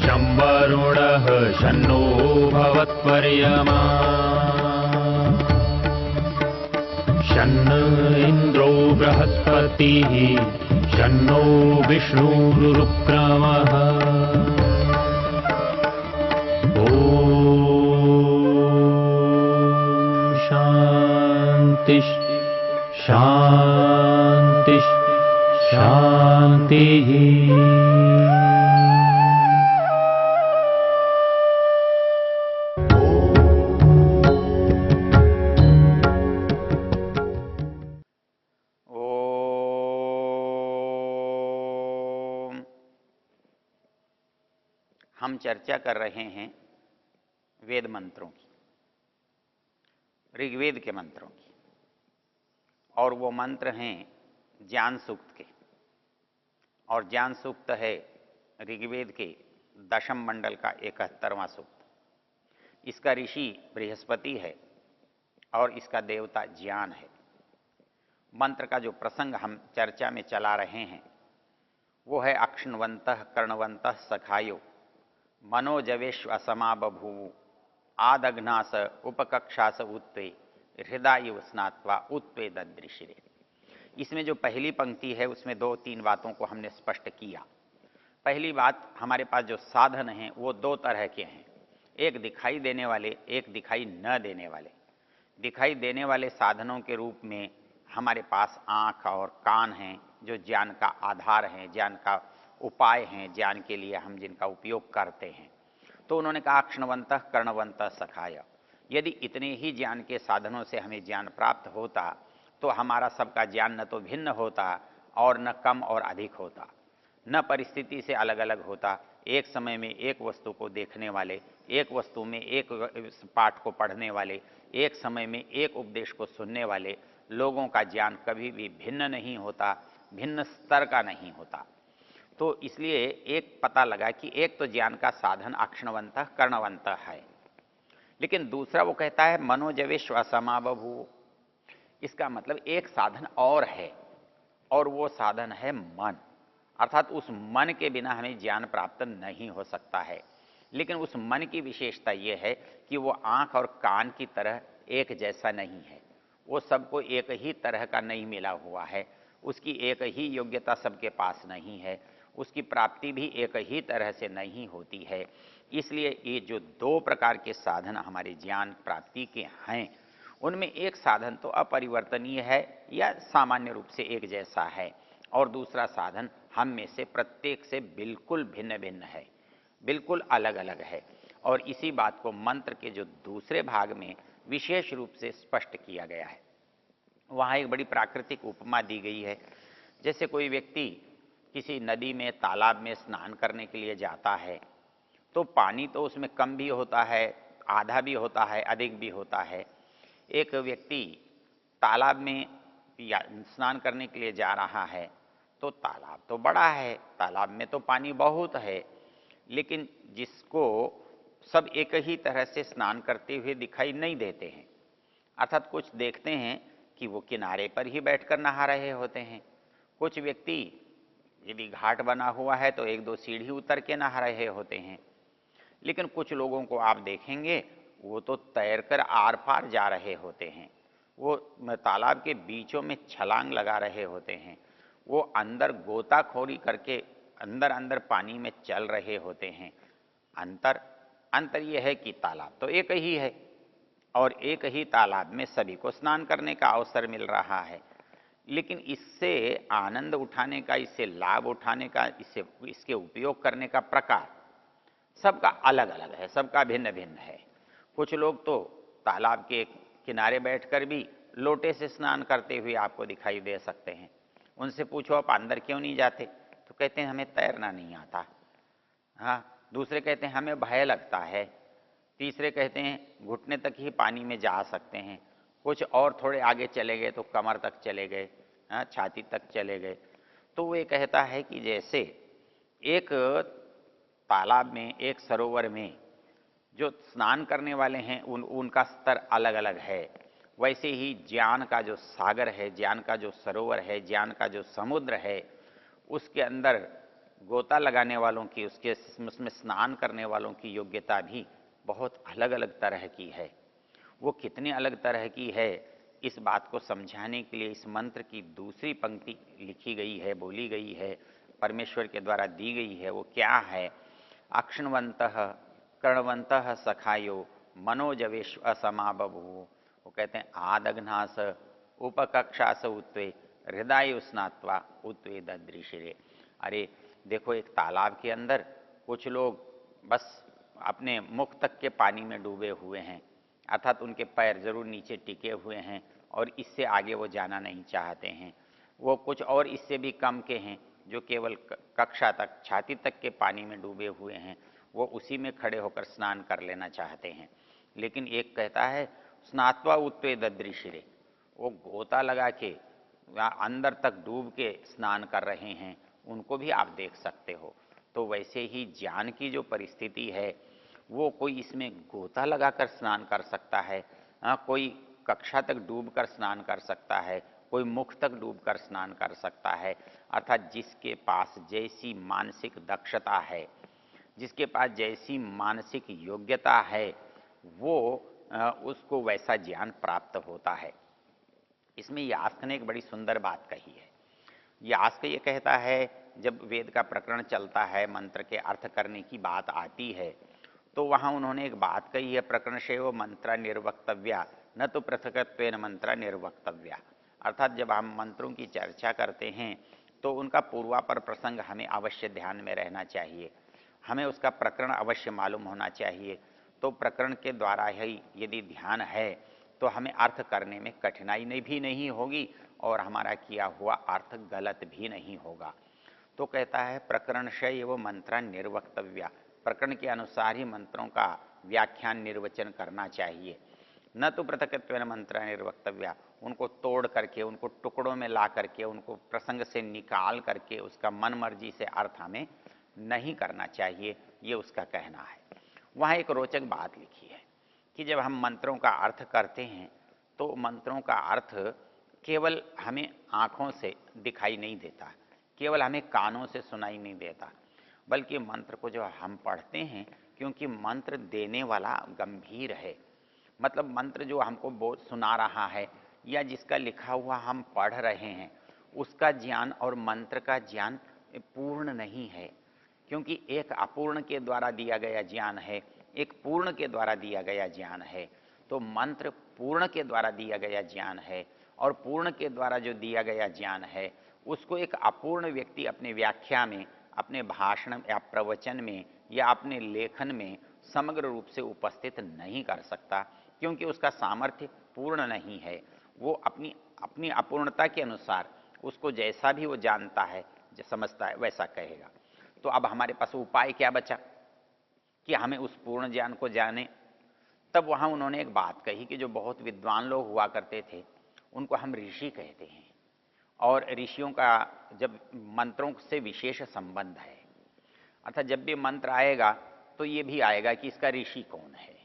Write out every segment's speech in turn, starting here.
शं वरुणः शन्नो भवत्वर्यमा शन्न इन्द्रो बृहस्पतिः शन्नो विष्णुरुक्रमः ॐ शान्ति शान्ति शान्तिः। हम चर्चा कर रहे हैं वेद मंत्रों की, ऋग्वेद के मंत्रों की, और वो मंत्र हैं ज्ञान सूक्त के। और ज्ञान सूक्त है ऋग्वेद के दशम मंडल का 71वां सूक्त। इसका ऋषि बृहस्पति है और इसका देवता ज्ञान है। मंत्र का जो प्रसंग हम चर्चा में चला रहे हैं वो है अक्षण्वन्तः कर्णवन्तः सखायो मनोजवेश्व असमा बभूवु आदघ्नास उपकक्षास उत्ते हृदय स्नात्वा उत्वे ददृशिरे। इसमें जो पहली पंक्ति है उसमें 2-3 बातों को हमने स्पष्ट किया। पहली बात, हमारे पास जो साधन हैं वो 2 तरह के हैं, एक दिखाई देने वाले, एक दिखाई न देने वाले। दिखाई देने वाले साधनों के रूप में हमारे पास आँख और कान हैं जो ज्ञान का आधार हैं, ज्ञान का उपाय हैं, ज्ञान के लिए हम जिनका उपयोग करते हैं। तो उन्होंने कहा अक्षण्वन्तः कर्णवन्तः सखाय। यदि इतने ही ज्ञान के साधनों से हमें ज्ञान प्राप्त होता तो हमारा सबका ज्ञान न तो भिन्न होता और न कम और अधिक होता, न परिस्थिति से अलग अलग होता। एक समय में एक वस्तु को देखने वाले, एक वस्तु में एक पाठ को पढ़ने वाले, एक समय में एक उपदेश को सुनने वाले लोगों का ज्ञान कभी भी भिन्न नहीं होता, भिन्न स्तर का नहीं होता। तो इसलिए एक पता लगा कि एक तो ज्ञान का साधन अक्षण्वन्तः कर्णवन्तः है, लेकिन दूसरा वो कहता है मनोजवेश्व असमा बभूवु। इसका मतलब एक साधन और है, और वो साधन है मन। अर्थात उस मन के बिना हमें ज्ञान प्राप्त नहीं हो सकता है। लेकिन उस मन की विशेषता ये है कि वो आँख और कान की तरह एक जैसा नहीं है, वो सबको एक ही तरह का नहीं मिला हुआ है, उसकी एक ही योग्यता सबके पास नहीं है, उसकी प्राप्ति भी एक ही तरह से नहीं होती है। इसलिए ये जो 2 प्रकार के साधन हमारे ज्ञान प्राप्ति के हैं उनमें एक साधन तो अपरिवर्तनीय है या सामान्य रूप से एक जैसा है, और दूसरा साधन हम में से प्रत्येक से बिल्कुल भिन्न भिन्न है, बिल्कुल अलग अलग है। और इसी बात को मंत्र के जो दूसरे भाग में विशेष रूप से स्पष्ट किया गया है। वहाँ एक बड़ी प्राकृतिक उपमा दी गई है। जैसे कोई व्यक्ति किसी नदी में, तालाब में स्नान करने के लिए जाता है तो पानी तो उसमें कम भी होता है, आधा भी होता है, अधिक भी होता है। एक व्यक्ति तालाब में स्नान करने के लिए जा रहा है तो तालाब तो बड़ा है, तालाब में तो पानी बहुत है, लेकिन जिसको सब एक ही तरह से स्नान करते हुए दिखाई नहीं देते हैं। अर्थात कुछ देखते हैं कि वो किनारे पर ही बैठकर नहा रहे होते हैं, कुछ व्यक्ति यदि घाट बना हुआ है तो 1-2 सीढ़ी उतर के नहा रहे होते हैं, लेकिन कुछ लोगों को आप देखेंगे वो तो तैरकर आर पार जा रहे होते हैं, वो तालाब के बीचों में छलांग लगा रहे होते हैं, वो अंदर गोताखोरी करके अंदर अंदर पानी में चल रहे होते हैं। अंतर यह है कि तालाब तो एक ही है और एक ही तालाब में सभी को स्नान करने का अवसर मिल रहा है, लेकिन इससे आनंद उठाने का, इससे लाभ उठाने का, इसके उपयोग करने का प्रकार सबका अलग अलग है, सबका भिन्न भिन्न है। कुछ लोग तो तालाब के किनारे बैठकर भी लोटे से स्नान करते हुए आपको दिखाई दे सकते हैं। उनसे पूछो आप अंदर क्यों नहीं जाते, तो कहते हैं हमें तैरना नहीं आता। हाँ, दूसरे कहते हैं हमें भय लगता है, तीसरे कहते हैं घुटने तक ही पानी में जा सकते हैं, कुछ और थोड़े आगे चले गए तो कमर तक चले गए, छाती तक चले गए। तो वो ये कहता है कि जैसे एक तालाब में, एक सरोवर में जो स्नान करने वाले हैं उनका स्तर अलग अलग है, वैसे ही ज्ञान का जो सागर है, ज्ञान का जो सरोवर है, ज्ञान का जो समुद्र है, उसके अंदर गोता लगाने वालों की, उसमें स्नान करने वालों की योग्यता भी बहुत अलग अलग तरह की है। वो कितनी अलग तरह की है, इस बात को समझाने के लिए इस मंत्र की दूसरी पंक्ति लिखी गई है, बोली गई है, परमेश्वर के द्वारा दी गई है। वो क्या है? अक्षणवंतः कर्णवंतः सखायो मनोजवेश असमाबभू। वो कहते हैं आदघ्नास उपकक्षास उत्वे हृदय स्नात्वा उत्वे ददृशिरे। अरे देखो, एक तालाब के अंदर कुछ लोग बस अपने मुख तक के पानी में डूबे हुए हैं, अर्थात उनके पैर जरूर नीचे टिके हुए हैं और इससे आगे वो जाना नहीं चाहते हैं। वो कुछ और इससे भी कम के हैं जो केवल कक्षा तक, छाती तक के पानी में डूबे हुए हैं, वो उसी में खड़े होकर स्नान कर लेना चाहते हैं। लेकिन एक कहता है स्नात्वा उत्वे ददृशिरे, वो गोता लगा के अंदर तक डूब के स्नान कर रहे हैं, उनको भी आप देख सकते हो। तो वैसे ही ज्ञान की जो परिस्थिति है, वो कोई इसमें गोता लगाकर स्नान कर सकता है, कोई कक्षा तक डूबकर स्नान कर सकता है, कोई मुख तक डूबकर स्नान कर सकता है। अर्थात जिसके पास जैसी मानसिक दक्षता है, जिसके पास जैसी मानसिक योग्यता है, वो उसको वैसा ज्ञान प्राप्त होता है। इसमें यास्क ने एक बड़ी सुंदर बात कही है। यास्क ये कहता है, जब वेद का प्रकरण चलता है, मंत्र के अर्थ करने की बात आती है, तो वहाँ उन्होंने एक बात कही है, प्रकरणशैव मंत्र निर्वक्तव्या न तो पृथकत्वेन मंत्र निर्वक्तव्या। अर्थात जब हम मंत्रों की चर्चा करते हैं तो उनका पूर्वापर प्रसंग हमें अवश्य ध्यान में रहना चाहिए, हमें उसका प्रकरण अवश्य मालूम होना चाहिए। तो प्रकरण के द्वारा ही यदि ध्यान है तो हमें अर्थ करने में कठिनाई भी नहीं होगी और हमारा किया हुआ अर्थ गलत भी नहीं होगा। तो कहता है प्रकरणशय एवं मंत्र निर्वक्तव्या, प्रकरण के अनुसार ही मंत्रों का व्याख्यान निर्वचन करना चाहिए। न तो पृथकत्वेन मंत्र निर्वक्तव्या, उनको तोड़ करके, उनको टुकड़ों में ला करके, उनको प्रसंग से निकाल करके उसका मन मर्जी से अर्थ हमें नहीं करना चाहिए, ये उसका कहना है। वहाँ एक रोचक बात लिखी है कि जब हम मंत्रों का अर्थ करते हैं तो मंत्रों का अर्थ केवल हमें आँखों से दिखाई नहीं देता, केवल हमें कानों से सुनाई नहीं देता, बल्कि मंत्र को जो हम पढ़ते हैं, क्योंकि मंत्र देने वाला गंभीर है, मतलब मंत्र जो हमको सुना रहा है या जिसका लिखा हुआ हम पढ़ रहे हैं, उसका ज्ञान और मंत्र का ज्ञान पूर्ण नहीं है। क्योंकि एक अपूर्ण के द्वारा दिया गया ज्ञान है, एक पूर्ण के द्वारा दिया गया ज्ञान है। तो मंत्र पूर्ण के द्वारा दिया गया ज्ञान है, और पूर्ण के द्वारा जो दिया गया ज्ञान है उसको एक अपूर्ण व्यक्ति अपने व्याख्या में, अपने भाषण या प्रवचन में या अपने लेखन में समग्र रूप से उपस्थित नहीं कर सकता, क्योंकि उसका सामर्थ्य पूर्ण नहीं है। वो अपनी अपनी अपूर्णता के अनुसार उसको जैसा भी वो जानता है, जो समझता है, वैसा कहेगा। तो अब हमारे पास उपाय क्या बचा कि हमें उस पूर्ण ज्ञान को जाने? तब वहाँ उन्होंने एक बात कही कि जो बहुत विद्वान लोग हुआ करते थे उनको हम ऋषि कहते हैं, और ऋषियों का जब मंत्रों से विशेष संबंध है, अर्थात जब भी मंत्र आएगा तो ये भी आएगा कि इसका ऋषि कौन है।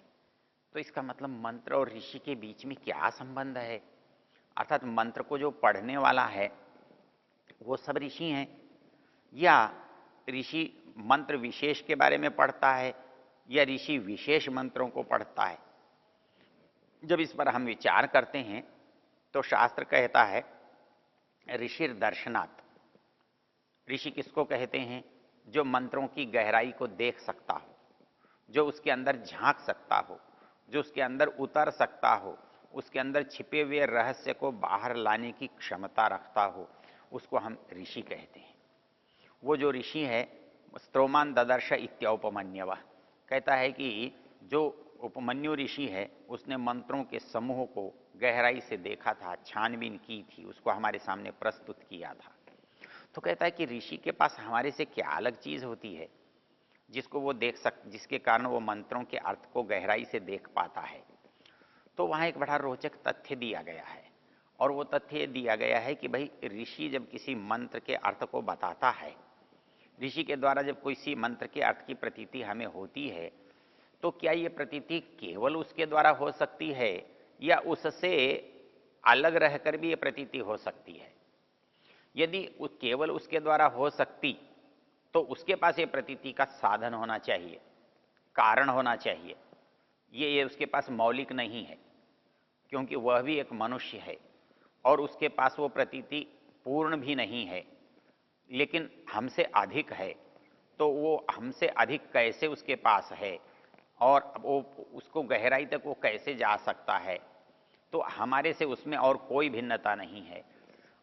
तो इसका मतलब मंत्र और ऋषि के बीच में क्या संबंध है? अर्थात मंत्र को जो पढ़ने वाला है वो सब ऋषि हैं, या ऋषि मंत्र विशेष के बारे में पढ़ता है, या ऋषि विशेष मंत्रों को पढ़ता है? जब इस पर हम विचार करते हैं तो शास्त्र कहता है ऋषिर दर्शनात्। ऋषि किसको कहते हैं? जो मंत्रों की गहराई को देख सकता हो, जो उसके अंदर झांक सकता हो, जो उसके अंदर उतर सकता हो, उसके अंदर छिपे हुए रहस्य को बाहर लाने की क्षमता रखता हो, उसको हम ऋषि कहते हैं। वो जो ऋषि है, स्त्रोमान ददर्श इत्योपमन्यव, कहता है कि जो उपमन्यु ऋषि है उसने मंत्रों के समूह को गहराई से देखा था, छानबीन की थी, उसको हमारे सामने प्रस्तुत किया था। तो कहता है कि ऋषि के पास हमारे से क्या अलग चीज होती है जिसको वो जिसके कारण वो मंत्रों के अर्थ को गहराई से देख पाता है। तो वहाँ एक बड़ा रोचक तथ्य दिया गया है, और वो तथ्य दिया गया है कि भाई ऋषि जब किसी मंत्र के अर्थ को बताता है, ऋषि के द्वारा जब किसी मंत्र के अर्थ की प्रतीति हमें होती है, तो क्या ये प्रतीति केवल उसके द्वारा हो सकती है या उससे अलग रहकर भी ये प्रतीति हो सकती है? यदि केवल उसके द्वारा हो सकती तो उसके पास ये प्रतीति का साधन होना चाहिए, कारण होना चाहिए। ये उसके पास मौलिक नहीं है, क्योंकि वह भी एक मनुष्य है और उसके पास वो प्रतीति पूर्ण भी नहीं है, लेकिन हमसे अधिक है। तो वो हमसे अधिक कैसे उसके पास है और वो उसको गहराई तक वो कैसे जा सकता है, तो हमारे से उसमें और कोई भिन्नता नहीं है।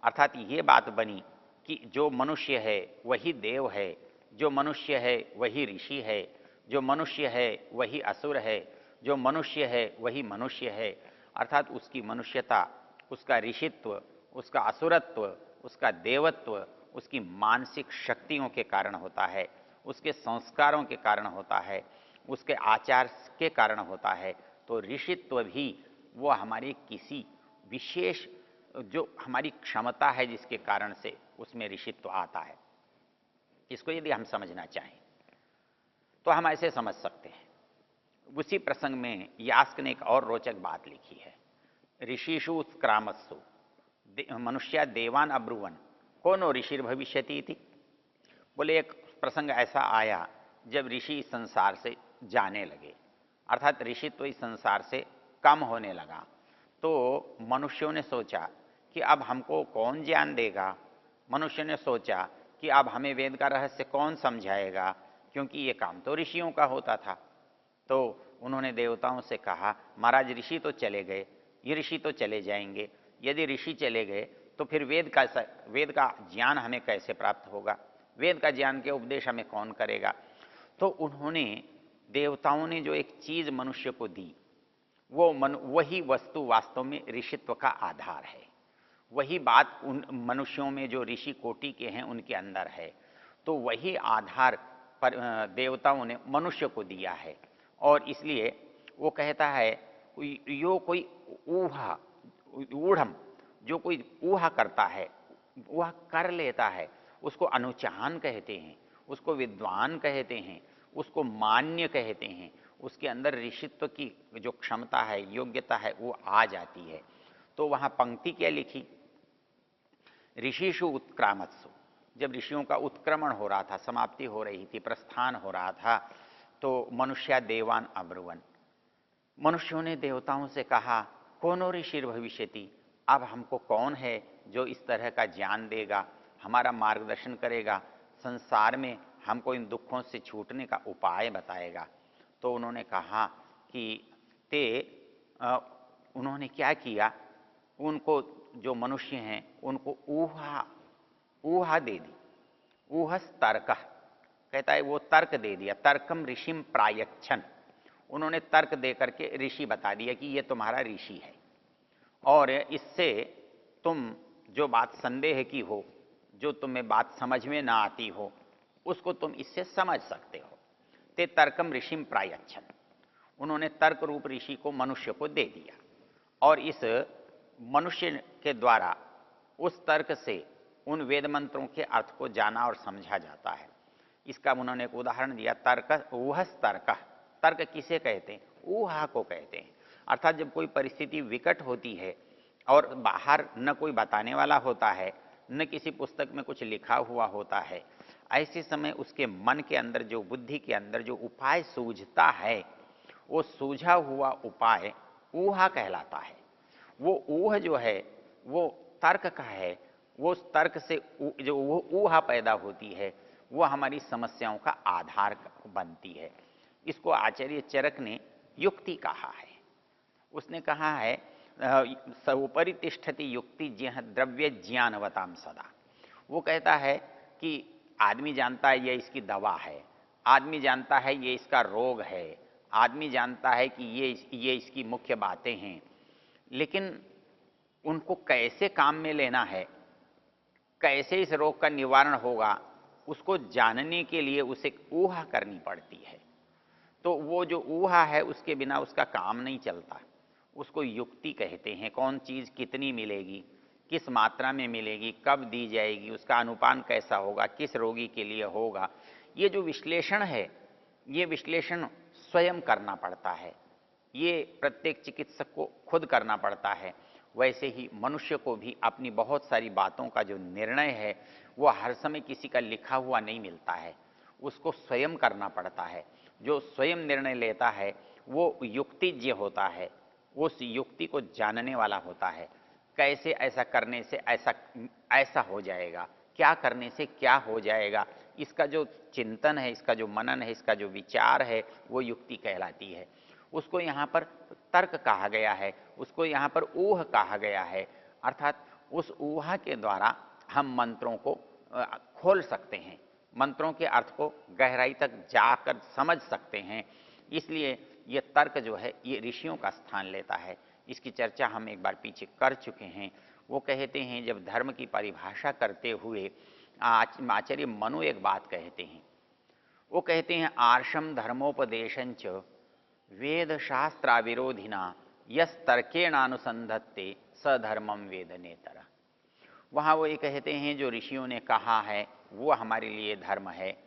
अर्थात ये बात बनी कि जो मनुष्य है वही देव है, जो मनुष्य है वही ऋषि है, जो मनुष्य है वही असुर है, जो मनुष्य है वही मनुष्य है। अर्थात उसकी मनुष्यता, उसका ऋषित्व, उसका असुरत्व, उसका देवत्व उसकी मानसिक शक्तियों के कारण होता है, उसके संस्कारों के कारण होता है, उसके आचार के कारण होता है। तो ऋषित्व भी वो हमारे किसी विशेष जो हमारी क्षमता है जिसके कारण से उसमें ऋषित्व आता है। इसको यदि हम समझना चाहें तो हम ऐसे समझ सकते हैं। उसी प्रसंग में यास्क ने एक और रोचक बात लिखी है, ऋषिषु उत्क्रामस्सु मनुष्य देवान अब्रुवन कोनो ऋषिर भविष्यति थी। बोले एक प्रसंग ऐसा आया जब ऋषि इस संसार से जाने लगे, अर्थात ऋषि तो इस संसार से कम होने लगा। तो मनुष्यों ने सोचा कि अब हमको कौन ज्ञान देगा। मनुष्य ने सोचा कि अब हमें वेद का रहस्य कौन समझाएगा, क्योंकि ये काम तो ऋषियों का होता था। तो उन्होंने देवताओं से कहा, महाराज ऋषि तो चले गए, ये ऋषि तो चले जाएंगे, यदि ऋषि चले गए तो फिर वेद का ज्ञान हमें कैसे प्राप्त होगा, वेद का ज्ञान के उपदेश हमें कौन करेगा। तो उन्होंने, देवताओं ने जो एक चीज मनुष्य को दी, वो वही वस्तु वास्तव में ऋषित्व का आधार है। वही बात उन मनुष्यों में जो ऋषि कोटि के हैं उनके अंदर है। तो वही आधार पर देवताओं ने मनुष्य को दिया है। और इसलिए वो कहता है यो कोई ऊहा ऊढ़म, जो कोई ऊहा करता है, वह कर लेता है, उसको अनुचान कहते हैं, उसको विद्वान कहते हैं, उसको मान्य कहते हैं। उसके अंदर ऋषित्व की जो क्षमता है, योग्यता है, वो आ जाती है। तो वहां पंक्ति क्या लिखी, ऋषिषु उत्क्रामत्सु, जब ऋषियों का उत्क्रमण हो रहा था, समाप्ति हो रही थी, प्रस्थान हो रहा था, तो मनुष्य देवान अब्रुवन, मनुष्यों ने देवताओं से कहा, कौनो ऋषि भविष्यति, अब हमको कौन है जो इस तरह का ज्ञान देगा, हमारा मार्गदर्शन करेगा, संसार में हमको इन दुखों से छूटने का उपाय बताएगा। तो उन्होंने कहा कि उन्होंने क्या किया, उनको जो मनुष्य हैं उनको ऊहा दे दी। ऊहस तर्क, कहता है वो तर्क दे दिया, तर्कम ऋषिम प्रायच्छन, उन्होंने तर्क दे करके ऋषि बता दिया कि ये तुम्हारा ऋषि है, और इससे तुम जो बात संदेह की हो, जो तुम्हें बात समझ में ना आती हो, उसको तुम इससे समझ सकते हो। ते तर्कम ऋषिम प्रायच्छन, उन्होंने तर्क रूप ऋषि को मनुष्य को दे दिया, और इस मनुष्य के द्वारा उस तर्क से उन वेद मंत्रों के अर्थ को जाना और समझा जाता है। इसका उन्होंने एक उदाहरण दिया, तर्क ऊहस तर्क, तर्क किसे कहते हैं, ऊहा को कहते हैं। अर्थात जब कोई परिस्थिति विकट होती है और बाहर न कोई बताने वाला होता है, न किसी पुस्तक में कुछ लिखा हुआ होता है, ऐसे समय उसके मन के अंदर, जो बुद्धि के अंदर जो उपाय सूझता है, वो सूझा हुआ उपाय ऊहा कहलाता है। वो ऊह जो है वो तर्क का है, वो तर्क से जो वो ऊहा पैदा होती है, वो हमारी समस्याओं का आधार बनती है। इसको आचार्य चरक ने युक्ति कहा है। उसने कहा है सौपरि तिष्ठति युक्ति जिह द्रव्य ज्ञानवताम सदा। वो कहता है कि आदमी जानता है ये इसकी दवा है, आदमी जानता है ये इसका रोग है, आदमी जानता है कि ये इसकी मुख्य बातें हैं, लेकिन उनको कैसे काम में लेना है, कैसे इस रोग का निवारण होगा, उसको जानने के लिए उसे ऊहा करनी पड़ती है। तो वो जो ऊहा है उसके बिना उसका काम नहीं चलता। उसको युक्ति कहते हैं। कौन चीज़ कितनी मिलेगी, किस मात्रा में मिलेगी, कब दी जाएगी, उसका अनुपान कैसा होगा, किस रोगी के लिए होगा, ये जो विश्लेषण है, ये विश्लेषण स्वयं करना पड़ता है। ये प्रत्येक चिकित्सक को खुद करना पड़ता है। वैसे ही मनुष्य को भी अपनी बहुत सारी बातों का जो निर्णय है वो हर समय किसी का लिखा हुआ नहीं मिलता है, उसको स्वयं करना पड़ता है। जो स्वयं निर्णय लेता है वो युक्तिज्ञ होता है, उस युक्ति को जानने वाला होता है। कैसे ऐसा करने से ऐसा हो जाएगा, क्या करने से क्या हो जाएगा, इसका जो चिंतन है, इसका जो मनन है, इसका जो विचार है, वो युक्ति कहलाती है। उसको यहाँ पर तर्क कहा गया है, उसको यहाँ पर ऊह कहा गया है। अर्थात उस ऊहा के द्वारा हम मंत्रों को खोल सकते हैं, मंत्रों के अर्थ को गहराई तक जाकर समझ सकते हैं। इसलिए ये तर्क जो है ये ऋषियों का स्थान लेता है। इसकी चर्चा हम एक बार पीछे कर चुके हैं। वो कहते हैं, जब धर्म की परिभाषा करते हुए आचार्य मनु एक बात कहते हैं, वो कहते हैं आर्षम धर्मोपदेशंच वेद शास्त्राविरोधिना यस तर्केणानुसंधत्ते स धर्मम वेद नेतर। वहाँ वो ये कहते हैं जो ऋषियों ने कहा है वो हमारे लिए धर्म है,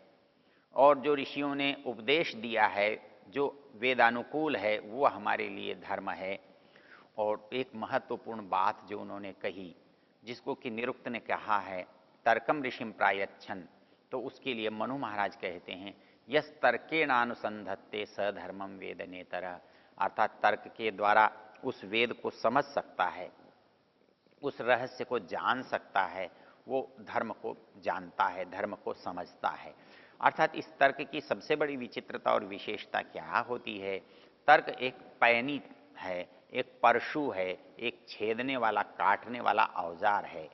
और जो ऋषियों ने उपदेश दिया है जो वेदानुकूल है वो हमारे लिए धर्म है। और एक महत्वपूर्ण बात जो उन्होंने कही, जिसको कि निरुक्त ने कहा है तर्कम ऋषिम प्रायच्छन, तो उसके लिए मनु महाराज कहते हैं यस तर्केणानुसंधत्ते स धर्मम वेद नेतर। अर्थात तर्क के द्वारा उस वेद को समझ सकता है, उस रहस्य को जान सकता है, वो धर्म को जानता है, धर्म को समझता है। अर्थात इस तर्क की सबसे बड़ी विचित्रता और विशेषता क्या होती है? तर्क एक पैनी है, एक परशु है, एक छेदने वाला, काटने वाला औजार है।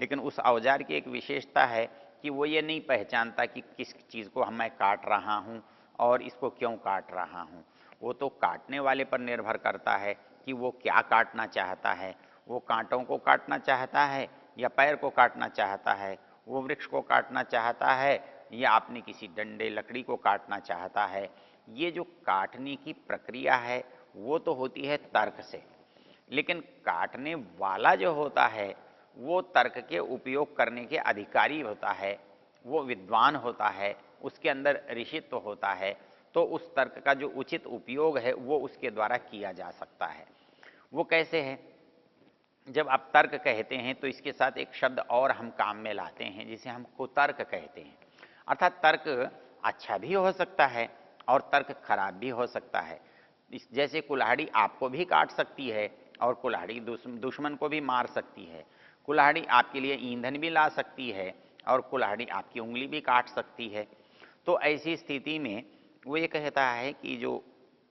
लेकिन उस औजार की एक विशेषता है कि वो ये नहीं पहचानता कि किस चीज़ को मैं काट रहा हूँ और इसको क्यों काट रहा हूँ। वो तो काटने वाले पर निर्भर करता है कि वो क्या काटना चाहता है। वो कांटों को काटना चाहता है या पैर को काटना चाहता है, वो वृक्ष को काटना चाहता है या आपने किसी डंडे लकड़ी को काटना चाहता है। ये जो काटने की प्रक्रिया है वो तो होती है तर्क से, लेकिन काटने वाला जो होता है वो तर्क के उपयोग करने के अधिकारी होता है, वो विद्वान होता है, उसके अंदर ऋषित्व होता है। तो उस तर्क का जो उचित उपयोग है वो उसके द्वारा किया जा सकता है। वो कैसे है? जब आप तर्क कहते हैं तो इसके साथ एक शब्द और हम काम में लाते हैं जिसे हम कुतर्क कहते हैं। अर्थात तर्क अच्छा भी हो सकता है और तर्क खराब भी हो सकता है। जैसे कुल्हाड़ी आपको भी काट सकती है और कुल्हाड़ी दुश्मन को भी मार सकती है। कुल्हाड़ी आपके लिए ईंधन भी ला सकती है और कुल्हाड़ी आपकी उंगली भी काट सकती है। तो ऐसी स्थिति में वो ये कहता है कि जो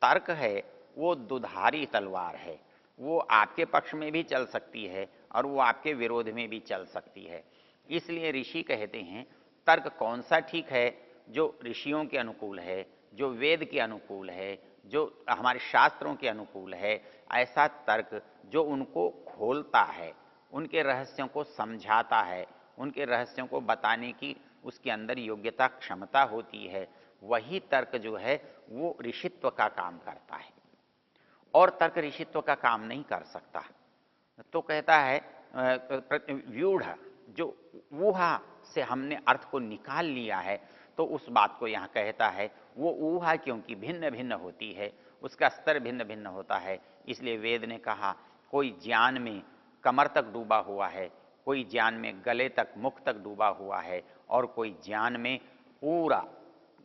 तर्क है वो दुधारी तलवार है, वो आपके पक्ष में भी चल सकती है और वो आपके विरोध में भी चल सकती है। इसलिए ऋषि कहते हैं तर्क कौन सा ठीक है? जो ऋषियों के अनुकूल है, जो वेद के अनुकूल है, जो हमारे शास्त्रों के अनुकूल है, ऐसा तर्क जो उनको खोलता है, उनके रहस्यों को समझाता है, उनके रहस्यों को बताने की उसके अंदर योग्यता क्षमता होती है, वही तर्क जो है वो ऋषित्व का काम करता है। और तर्क ऋषित्व का काम नहीं कर सकता। तो कहता है व्यूढ़, जो ऊहा से हमने अर्थ को निकाल लिया है, तो उस बात को यहाँ कहता है वो ऊहा क्योंकि भिन्न भिन्न होती है, उसका स्तर भिन्न भिन्न होता है। इसलिए वेद ने कहा कोई ज्ञान में कमर तक डूबा हुआ है, कोई ज्ञान में गले तक, मुख तक डूबा हुआ है, और कोई ज्ञान में पूरा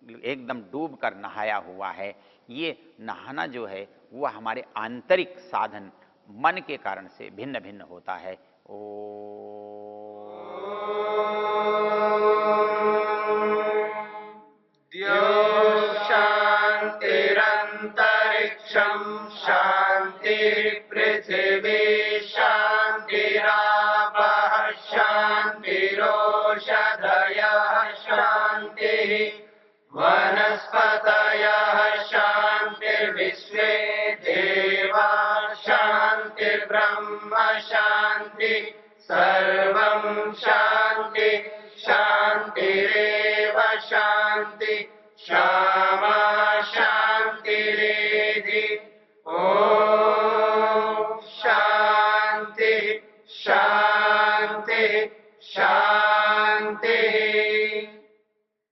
एकदम डूब कर नहाया हुआ है। ये नहाना जो है वो हमारे आंतरिक साधन मन के कारण से भिन्न भिन्न होता है। शांतिरंतरिक्षं शांति पृथिवी शांतिरापः शांतिरोषधयः शांतिः वनस्पतयः शांतिर्विश्वे देवा शांतिर्ब्रह्म शांति सर्वं शांति शांतिरेव शांति श्यामा